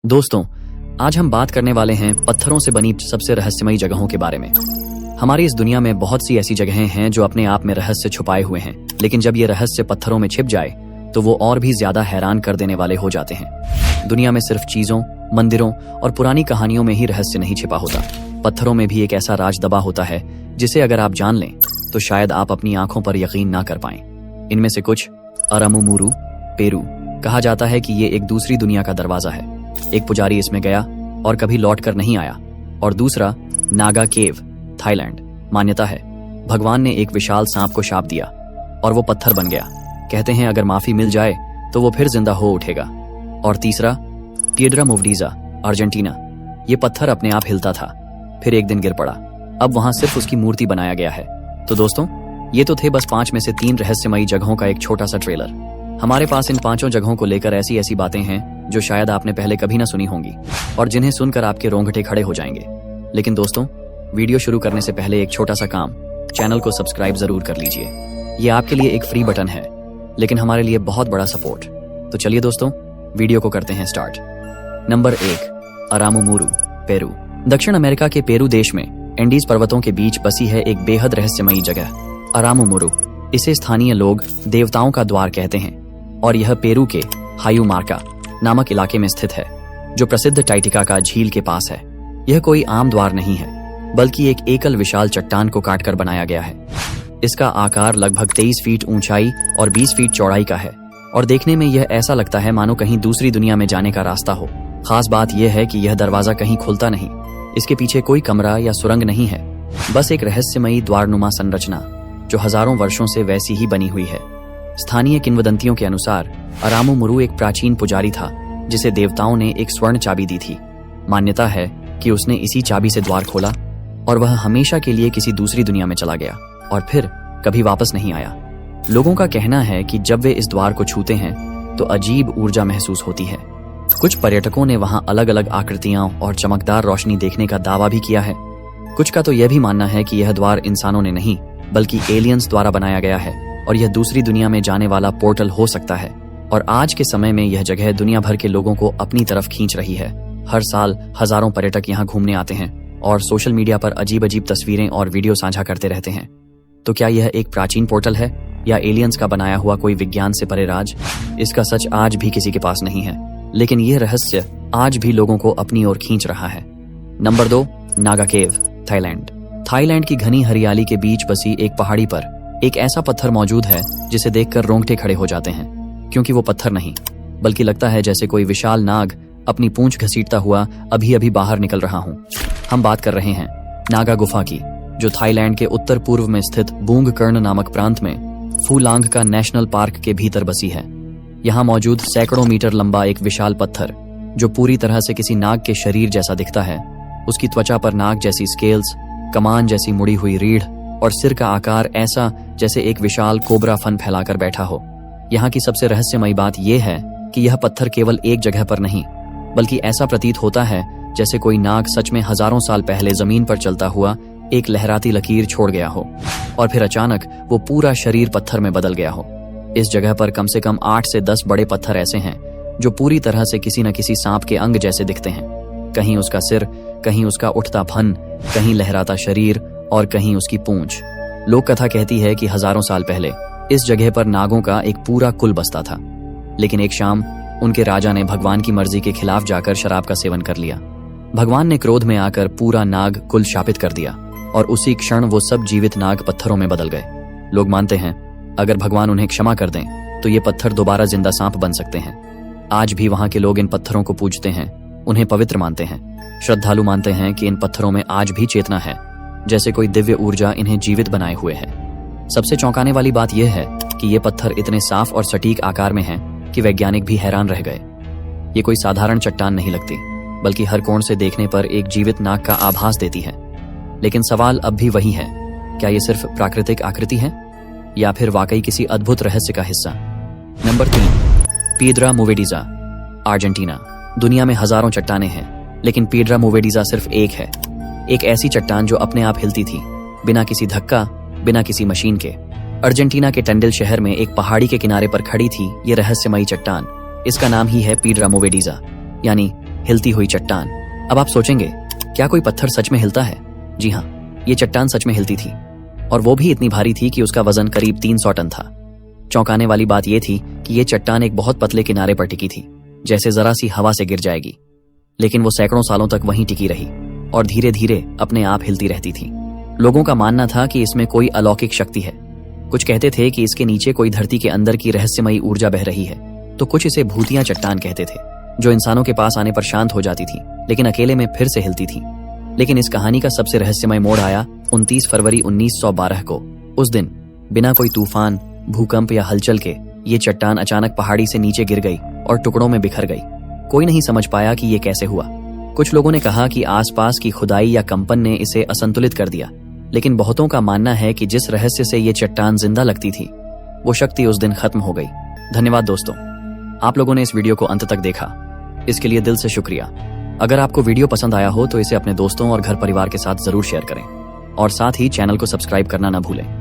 दोस्तों, आज हम बात करने वाले हैं पत्थरों से बनी सबसे रहस्यमयी जगहों के बारे में। हमारी इस दुनिया में बहुत सी ऐसी जगहें हैं जो अपने आप में रहस्य छुपाए हुए हैं, लेकिन जब ये रहस्य पत्थरों में छिप जाए तो वो और भी ज्यादा हैरान कर देने वाले हो जाते हैं। दुनिया में सिर्फ चीजों, मंदिरों और पुरानी कहानियों में ही रहस्य नहीं छिपा होता। पत्थरों में भी एक ऐसा राज दबा होता है जिसे अगर आप जान लें तो शायद आप अपनी आंखों पर यकीन ना कर पाएं। इनमें से कुछ अरामुमुरु, पेरू। कहा जाता है कि ये एक दूसरी दुनिया का दरवाजा है। एक पुजारी इसमें गया और कभी लौट कर नहीं आया। और दूसरा नागा केव, थाईलैंड। मान्यता है भगवान ने एक विशाल सांप को शाप दिया और वो पत्थर बन गया। कहते हैं अगर माफी मिल जाए तो वो फिर जिंदा हो उठेगा। और तीसरा पिएड्रा मूवडीजा, अर्जेंटीना। ये पत्थर अपने आप हिलता था, फिर एक दिन गिर पड़ा। अब वहां सिर्फ उसकी मूर्ति बनाया गया है। तो दोस्तों, ये तो थे बस 5 में से 3 रहस्यमयी जगहों का एक छोटा सा ट्रेलर। हमारे पास इन 5 जगहों को लेकर ऐसी ऐसी बातें हैं जो शायद आपने पहले कभी ना सुनी होंगी और जिन्हें सुनकर आपके रोंगटे खड़े हो जाएंगे। लेकिन दोस्तों, वीडियो शुरू करने से पहले एक छोटा सा काम, चैनल को सब्सक्राइब जरूर कर लीजिए। ये आपके लिए एक फ्री बटन है, लेकिन हमारे लिए बहुत बड़ा सपोर्ट। तो चलिए दोस्तों, वीडियो को करते हैं स्टार्ट। Number 1, Aramu Muru, Peru. दक्षिण अमेरिका के पेरू देश में एंडीज पर्वतों के बीच बसी है एक बेहद रहस्यमयी जगह, अरामुमुरु। इसे स्थानीय लोग देवताओं का द्वार कहते हैं और यह पेरू के हायुमार्का नामक इलाके में स्थित है, जो प्रसिद्ध टाइटिकाका झील के पास है। यह कोई आम द्वार नहीं है, बल्कि एक एकल विशाल चट्टान को काटकर बनाया गया है। इसका आकार लगभग 23 फीट ऊंचाई और 20 फीट चौड़ाई का है और देखने में यह ऐसा लगता है मानो कहीं दूसरी दुनिया में जाने का रास्ता हो। खास बात यह है कि यह दरवाजा कहीं खुलता नहीं। इसके पीछे कोई कमरा या सुरंग नहीं है, बस एक रहस्यमयी द्वारनुमा संरचना जो हजारों वर्षों से वैसी ही बनी हुई है। स्थानीय किंवदंतियों के अनुसार अरामुमुरु एक प्राचीन पुजारी था जिसे देवताओं ने एक स्वर्ण चाबी दी थी। मान्यता है कि उसने इसी चाबी से द्वार खोला और वह हमेशा के लिए किसी दूसरी दुनिया में चला गया और फिर कभी वापस नहीं आया। लोगों का कहना है कि जब वे इस द्वार को छूते हैं तो अजीब ऊर्जा महसूस होती है। कुछ पर्यटकों ने वहां अलग अलग आकृतियां और चमकदार रोशनी देखने का दावा भी किया है। कुछ का तो यह भी मानना है कि यह द्वार इंसानों ने नहीं बल्कि एलियंस द्वारा बनाया गया है और यह दूसरी दुनिया में जाने वाला पोर्टल हो सकता है। और आज के समय में यह जगह दुनिया भर के लोगों को अपनी तरफ खींच रही है। हर साल हजारों पर्यटक यहाँ घूमने आते हैं और सोशल मीडिया पर अजीब अजीब तस्वीरें और वीडियो साझा करते रहते हैं। तो क्या यह एक प्राचीन पोर्टल है या एलियंस का बनाया हुआ कोई विज्ञान से परे राज? इसका सच आज भी किसी के पास नहीं है, लेकिन यह रहस्य आज भी लोगों को अपनी ओर खींच रहा है। नंबर 2, नागा केव, थाईलैंड। थाईलैंड की घनी हरियाली के बीच बसी एक पहाड़ी पर एक ऐसा पत्थर मौजूद है जिसे देखकर रोंगटे खड़े हो जाते हैं, क्योंकि वो पत्थर नहीं बल्कि लगता है जैसे कोई विशाल नाग अपनी पूंछ घसीटता हुआ अभी अभी बाहर निकल रहा हूं। हम बात कर रहे हैं नागा गुफा की, जो थाईलैंड के उत्तर पूर्व में स्थित बूंगकर्ण नामक प्रांत में फूलांग का नेशनल पार्क के भीतर बसी है। यहाँ मौजूद सैकड़ों मीटर लंबा एक विशाल पत्थर, जो पूरी तरह से किसी नाग के शरीर जैसा दिखता है। उसकी त्वचा पर नाग जैसी स्केल्स, कमान जैसी मुड़ी हुई रीढ़ और सिर का आकार ऐसा जैसे एक विशाल कोबरा फन फैलाकर बैठा हो। यहाँ की सबसे रहस्यमयी बात यह है कि यह पत्थर केवल एक जगह पर नहीं, बल्कि ऐसा प्रतीत होता है जैसे कोई नाग सच में हजारों साल पहले जमीन पर चलता हुआ एक लहराती लकीर छोड़ गया हो और फिर अचानक वो पूरा शरीर पत्थर में बदल गया हो। इस जगह पर कम से कम 8 से 10 बड़े पत्थर ऐसे हैं जो पूरी तरह से किसी न किसी सांप के अंग जैसे दिखते हैं। कहीं उसका सिर, कहीं उसका उठता फन, कहीं लहराता शरीर और कहीं उसकी पूंछ। लोक कथा कहती है कि हजारों साल पहले इस जगह पर नागों का एक पूरा कुल बसता था, लेकिन एक शाम उनके राजा ने भगवान की मर्जी के खिलाफ जाकर शराब का सेवन कर लिया। भगवान ने क्रोध में आकर पूरा नाग कुल शापित कर दिया और उसी क्षण वो सब जीवित नाग पत्थरों में बदल गए। लोग मानते हैं अगर भगवान उन्हें क्षमा कर दें तो ये पत्थर दोबारा जिंदा सांप बन सकते हैं। आज भी वहां के लोग इन पत्थरों को पूजते हैं, उन्हें पवित्र मानते हैं। श्रद्धालु मानते हैं कि इन पत्थरों में आज भी चेतना है, जैसे कोई दिव्य ऊर्जा इन्हें जीवित बनाए हुए है। सबसे चौंकाने वाली बात यह है कि ये पत्थर इतने साफ और सटीक आकार में हैं कि वैज्ञानिक भी हैरान रह गए। ये कोई साधारण चट्टान नहीं लगती, बल्कि हर कोण से देखने पर एक जीवित नाग का आभास देती है। लेकिन सवाल अब भी वही है, क्या ये सिर्फ प्राकृतिक आकृति है या फिर वाकई किसी अद्भुत रहस्य का हिस्सा? Number 3, Piedra Movediza, Argentina. दुनिया में हजारों चट्टानें हैं, लेकिन पिएड्रा मूवेडीजा सिर्फ एक है। एक ऐसी चट्टान जो अपने आप हिलती थी, बिना किसी धक्का, बिना किसी मशीन के। अर्जेंटीना के टंडिल शहर में एक पहाड़ी के किनारे पर खड़ी थी ये रहस्यमयी चट्टान। इसका नाम ही है पिएड्रा मूवेडीजा, यानी हिलती हुई चट्टान। अब आप सोचेंगे, क्या कोई पत्थर सच में हिलता है? जी हाँ, ये चट्टान सच में हिलती थी, और वो भी इतनी भारी थी कि उसका वजन करीब 300 टन था। चौंकाने वाली बात यह थी कि ये चट्टान एक बहुत पतले किनारे पर टिकी थी, जैसे जरा सी हवा से गिर जाएगी। लेकिन वो सैकड़ों सालों तक वहीं टिकी रही और धीरे धीरे अपने आप हिलती रहती थी। लोगों का मानना था कि इसमें कोई अलौकिक शक्ति है। कुछ कहते थे कि इसके नीचे कोई धरती के अंदर की रहस्यमयी ऊर्जा बह रही है, तो कुछ इसे भूतिया चट्टान कहते थे, जो इंसानों के पास आने पर शांत हो जाती थी, लेकिन अकेले में फिर से हिलती थी। लेकिन इस कहानी का सबसे रहस्यमय मोड़ आया 29 फरवरी 1912 को। उस दिन बिना कोई तूफान, भूकंप या हलचल के ये चट्टान अचानक पहाड़ी से नीचे गिर गई और टुकड़ों में बिखर गई। कोई नहीं समझ पाया कि ये कैसे हुआ। कुछ लोगों ने कहा कि आसपास की खुदाई या कंपन ने इसे असंतुलित कर दिया, लेकिन बहुतों का मानना है कि जिस रहस्य से ये चट्टान जिंदा लगती थी, वो शक्ति उस दिन खत्म हो गई। धन्यवाद दोस्तों, आप लोगों ने इस वीडियो को अंत तक देखा, इसके लिए दिल से शुक्रिया। अगर आपको वीडियो पसंद आया हो तो इसे अपने दोस्तों और घर परिवार के साथ जरूर शेयर करें, और साथ ही चैनल को सब्सक्राइब करना ना भूलें।